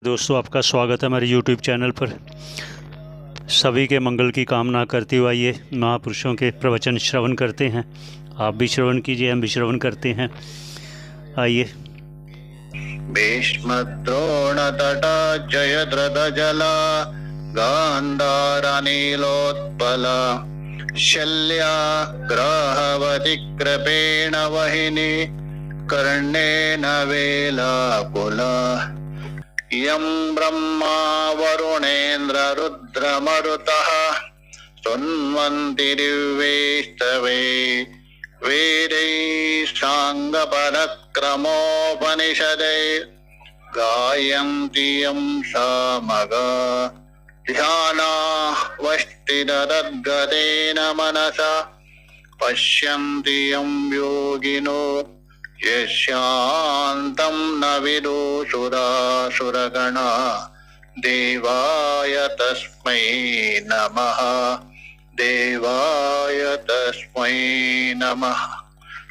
दोस्तों, आपका स्वागत है हमारे YouTube चैनल पर। सभी के मंगल की कामना करते हुए आइए महापुरुषों के प्रवचन श्रवण करते हैं। आप भी श्रवण कीजिए, हम भी श्रवण करते हैं। आइए। भीष्मद्रोणतटा जयद्रथजला गान्धारनीलोत्पला शल्याग्रहवति कृपेण वहिनी कर्णेन वेलाकुला यं ब्रह्मा वरुणेन्द्र रुद्रमरुतः स्तुन्वन्ति दिव्यैस्तवे वेदैः साङ्गपराक्रमोपनिषदै गायन्ति यं सामगा ध्यानावस्थिततद्गतेन मनसा पश्यन्ति यं योगिनो यस्यान्तं न विदुषुरासुरगणा देवाय तस्मै नमः। देवाय तस्मै नमः।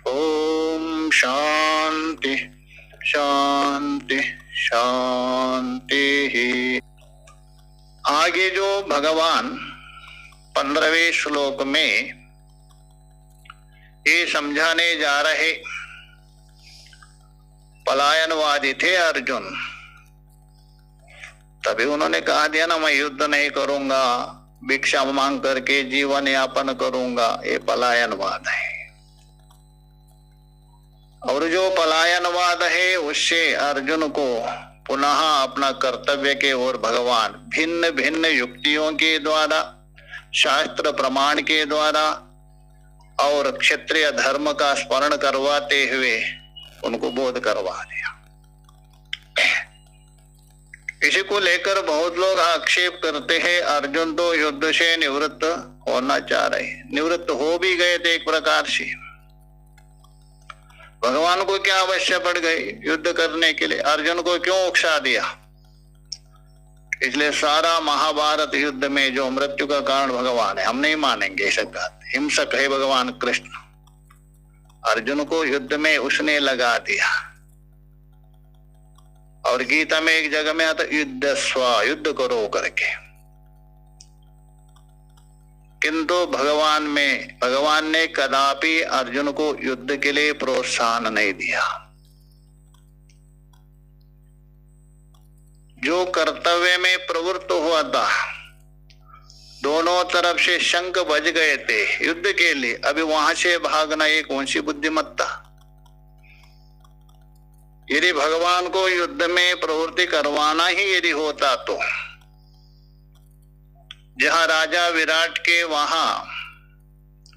ओम शांति शांति शांति। आगे जो भगवान 15वें श्लोक में ये समझाने जा रहे, पलायनवादी थे अर्जुन। तभी उन्होंने कहा दिया ना, मैं युद्ध नहीं करूंगा, भिक्षा मांग करके जीवन यापन करूंगा। ये पलायनवाद है। और जो पलायनवाद है उससे अर्जुन को पुनः अपना कर्तव्य के ओर भगवान भिन्न भिन्न युक्तियों के द्वारा, शास्त्र प्रमाण के द्वारा और क्षत्रिय धर्म का स्मरण करवाते हुए उनको बोध करवा दिया। इसी को लेकर बहुत लोग आक्षेप करते हैं, अर्जुन तो युद्ध से निवृत्त होना चाह रहे, निवृत्त हो भी गए थे एक प्रकार से। भगवान को क्या आवश्यक पड़ गई युद्ध करने के लिए? अर्जुन को क्यों उकसा दिया? इसलिए सारा महाभारत युद्ध में जो मृत्यु का कारण भगवान है, हम नहीं मानेंगे ऐसा कहते। हिंसक है भगवान कृष्ण। अर्जुन को युद्ध में उसने लगा दिया। और गीता में एक जगह में आता युद्ध स्व, युद्ध करो करके। किंतु भगवान ने कदापि अर्जुन को युद्ध के लिए प्रोत्साहन नहीं दिया। जो कर्तव्य में प्रवृत्त हुआ था, दोनों तरफ से शंख बज गए थे युद्ध के लिए, अभी वहां से भागना ये कौन सी बुद्धिमत्ता? यदि भगवान को युद्ध में प्रवृत्ति करवाना ही यदि होता तो जहां राजा विराट के वहां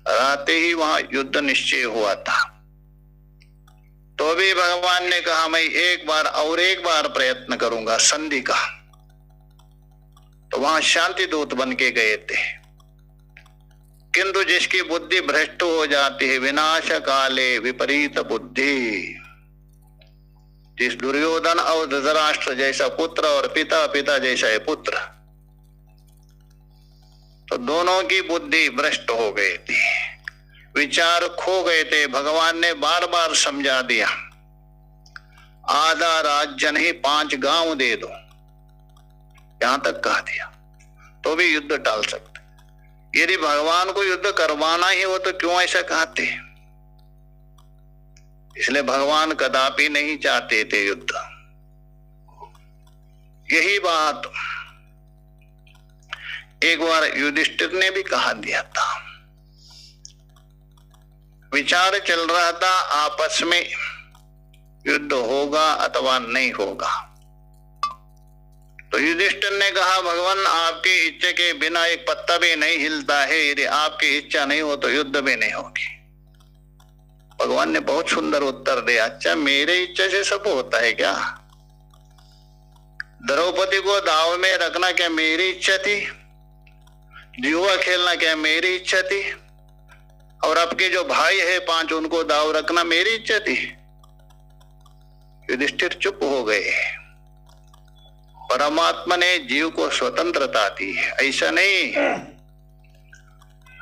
रहते ही वहां युद्ध निश्चय हुआ था, तो भी भगवान ने कहा मैं एक बार प्रयत्न करूंगा संधि का। तो वहां शांति दूत बन के गए थे। किंतु जिसकी बुद्धि भ्रष्ट हो जाती है, विनाश काले विपरीत बुद्धि, जिस दुर्योधन और धृतराष्ट्र जैसा पुत्र और पिता जैसा है पुत्र, तो दोनों की बुद्धि भ्रष्ट हो गई थी, विचार खो गए थे। भगवान ने बार बार समझा दिया, आधा राज्य नहीं 5 गांव दे दो, यहां तक कह दिया, तो भी युद्ध टाल सकते। यदि भगवान को युद्ध करवाना ही हो तो क्यों ऐसा कहते? इसलिए भगवान कदापि नहीं चाहते थे युद्ध। यही बात एक बार युधिष्ठिर ने भी कहा दिया था। विचार चल रहा था आपस में युद्ध होगा अथवा नहीं होगा। तो युधिष्ठिर ने कहा, भगवान आपकी इच्छा के बिना एक पत्ता भी नहीं हिलता है, यदि आपकी इच्छा नहीं हो तो युद्ध भी नहीं होगी। भगवान ने बहुत सुंदर उत्तर दिया, अच्छा मेरे इच्छा से सब होता है क्या? द्रौपदी को दाव में रखना क्या मेरी इच्छा थी? जुआ खेलना क्या मेरी इच्छा थी? और आपके जो भाई है 5 उनको दाव रखना मेरी इच्छा थी? युधिष्ठिर चुप हो गए। परमात्मा ने जीव को स्वतंत्रता दी है, ऐसा नहीं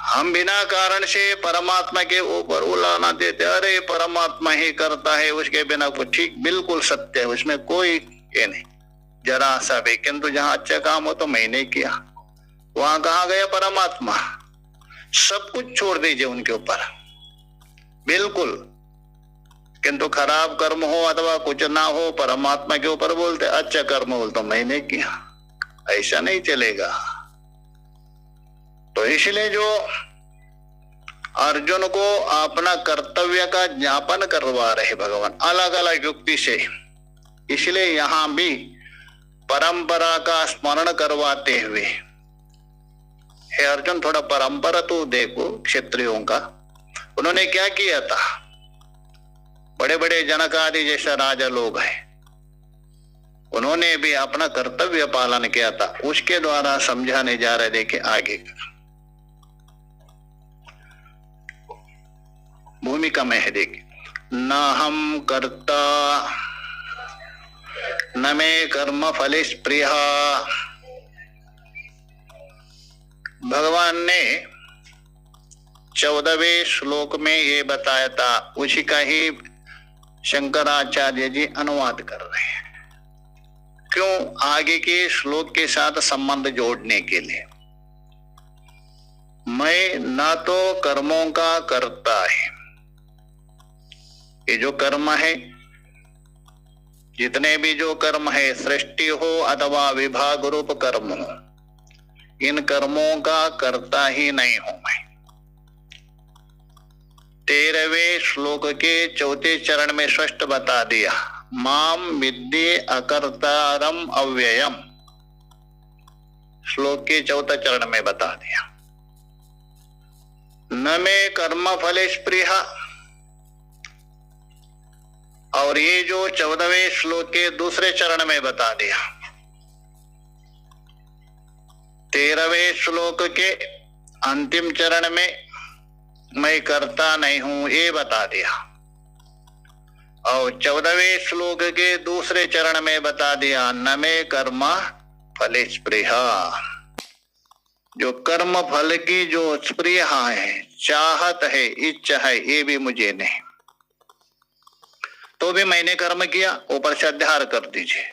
हम बिना कारण से परमात्मा के ऊपर उलाना देते, अरे परमात्मा ही करता है, उसके बिना कुछ, ठीक बिल्कुल सत्य है, उसमें कोई ये नहीं। जरा सा भी, किंतु जहां अच्छा काम हो तो मैंने किया, वहां कहा गया परमात्मा। सब कुछ छोड़ दीजिए उनके ऊपर, बिल्कुल। किंतु खराब कर्म हो अथवा कुछ ना हो, परमात्मा के ऊपर बोलते, अच्छा कर्म हो तो मैंने किया, ऐसा नहीं चलेगा। तो इसलिए जो अर्जुन को अपना कर्तव्य का ज्ञापन करवा रहे भगवान अलग अलग युक्ति से, इसलिए यहां भी परंपरा का स्मरण करवाते हुए, हे अर्जुन थोड़ा परंपरा तो देखो क्षत्रियों का। उन्होंने क्या किया था, बड़े बड़े जनक आदि जैसा राजा लोग हैं, उन्होंने भी अपना कर्तव्य पालन किया था, उसके द्वारा समझाने जा रहे। देखे आगे भूमिका में है, देखिए, न हम कर्ता न मे कर्म फल स्पृहा। भगवान ने 14वें श्लोक में ये बताया था, उसी का ही शंकराचार्य जी अनुवाद कर रहे हैं। क्यों? आगे के श्लोक के साथ संबंध जोड़ने के लिए। मैं न तो कर्मों का कर्ता है, ये जो कर्म है, जितने भी जो कर्म है, सृष्टि हो अथवा विभाग रूप कर्म हो, इन कर्मों का कर्ता ही नहीं हूं मैं। 13वें श्लोक के 4 चरण में स्पष्ट बता दिया, माम विद्ये अकर्तारम अव्ययम। श्लोक के 4 चरण में बता दिया। न मे कर्म फल स्पृहा, और ये जो 14वें श्लोक के 2 चरण में बता दिया। 13वें श्लोक के अंतिम चरण में मैं करता नहीं हूं ये बता दिया, और 14वें श्लोक के 2 चरण में बता दिया, न मे कर्म फल स्पृहा। जो कर्म फल की जो स्पृहा है, चाहत है, इच्छा है, ये भी मुझे नहीं। तो भी मैंने कर्म किया, ऊपर से अध्यार कर दीजिए,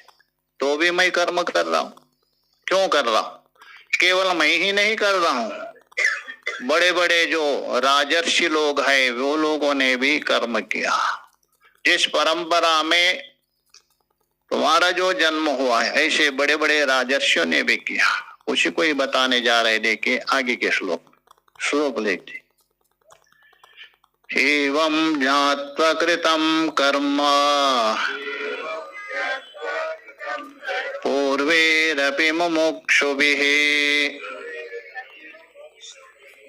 तो भी मैं कर्म कर रहा हूं। क्यों कर रहा हूं? केवल मैं ही नहीं कर रहा हूं, बड़े बड़े जो राजर्षि लोग हैं वो लोगों ने भी कर्म किया। जिस परंपरा में तुम्हारा जो जन्म हुआ है, ऐसे बड़े बड़े राजर्षियों ने भी किया, उसी को ही बताने जा रहे। देखिए आगे के श्लोक लेते, एवं ज्ञात्वा कृतं कर्म पूर्वैरपि मुमुक्षुभिः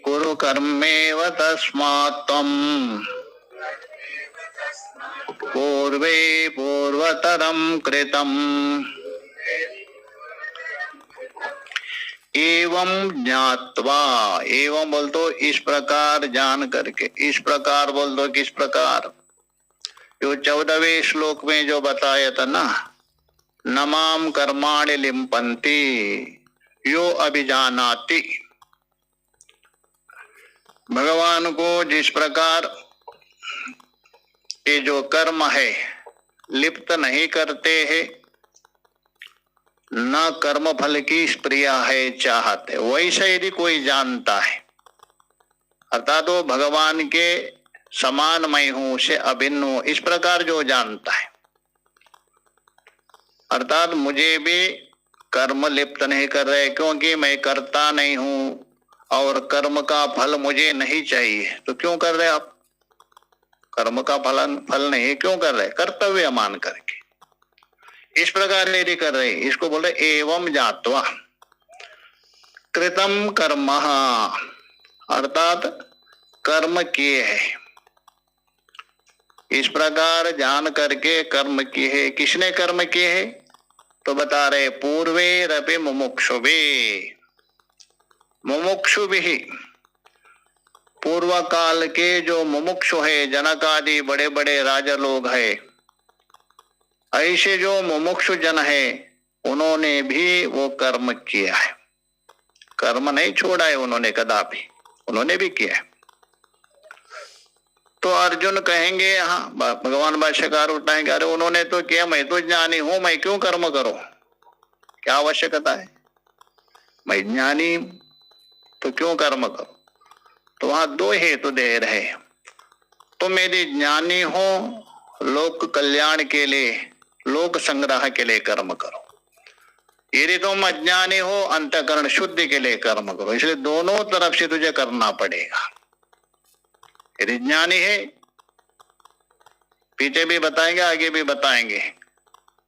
कुरु कर्मेव तस्मात् त्वं पूर्वे पूर्वतरं कृतम्। एवं ज्ञात्वा, एवं बोल दो इस प्रकार जान करके, इस प्रकार बोल दो किस प्रकार। जो 14वें श्लोक में जो बताया था ना, नमाम कर्माणि लिम्पन्ति यो अभिजानाति। भगवान को जिस प्रकार ये जो कर्म है लिप्त नहीं करते हैं, न कर्म फल की स्प्रिया है, चाहत है, वैसे यदि कोई जानता है, अर्थात वो भगवान के समान मैं हूं, से अभिन्न हूं, इस प्रकार जो जानता है, अर्थात मुझे भी कर्म लिप्त नहीं कर रहे, क्योंकि मैं करता नहीं हूं और कर्म का फल मुझे नहीं चाहिए। तो क्यों कर रहे आप? कर्म का फल नहीं क्यों कर रहे? कर्तव्य मान करके। इस प्रकार यदि कर रहे, इसको बोल रहे एवं ज्ञात्वा कृतम कर्म, अर्थात कर्म किए है, इस प्रकार जान करके कर्म किए है। किसने कर्म किए है? तो बता रहे पूर्वैरपि मुमुक्षुभिः, मुमुक्षुभिः, पूर्व काल के जो मुमुक्षु है, जनक आदि बड़े बड़े राजा लोग हैं, ऐसे जो मुमुक्षु जन है उन्होंने भी वो कर्म किया है, कर्म नहीं छोड़ा है उन्होंने कदापि, उन्होंने भी किया है। तो अर्जुन कहेंगे, हाँ भगवान भाष्यकार उठाएंगे, अरे उन्होंने तो किया, मैं तो ज्ञानी हूं, मैं क्यों कर्म करूं? क्या आवश्यकता है? मैं ज्ञानी तो क्यों कर्म करूं? तो वहां दो हेतु दे रहे। तुम यदि ज्ञानी हो, लोक कल्याण के लिए, लोक संग्रह के लिए कर्म करो। यदि तुम अज्ञानी हो, अंतःकरण शुद्धि के लिए कर्म करो। इसलिए दोनों तरफ से तुझे करना पड़ेगा। यदि ज्ञानी है, पीछे भी बताएंगे आगे भी बताएंगे,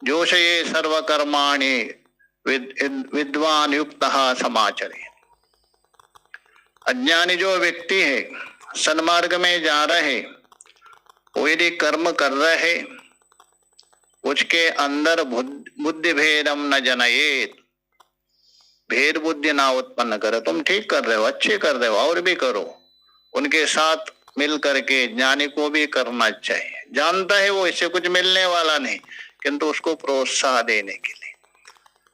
जोशये सर्व कर्माणि विद्वान युक्तः समाचरे। अज्ञानी जो व्यक्ति है, सन्मार्ग में जा रहे, वो यदि कर्म कर रहे, उसके अंदर बुद्धि भेदम न जनयेत, भेद बुद्धि ना उत्पन्न करे। तुम ठीक कर रहे हो, अच्छे कर रहे हो, और भी करो। उनके साथ मिल करके ज्ञानी को भी करना चाहिए। जानता है वो इससे कुछ मिलने वाला नहीं, किंतु उसको प्रोत्साहन देने के लिए।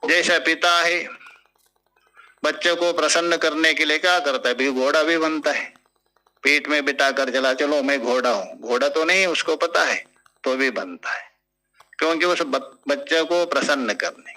जैसा पिता है, बच्चे को प्रसन्न करने के लिए क्या करता है? भी घोड़ा भी बनता है, पीठ में बिठा कर चला, चलो मैं घोड़ा हूं। घोड़ा तो नहीं उसको पता है, तो भी बनता है, क्योंकि उस बच्चे को प्रसन्न करने।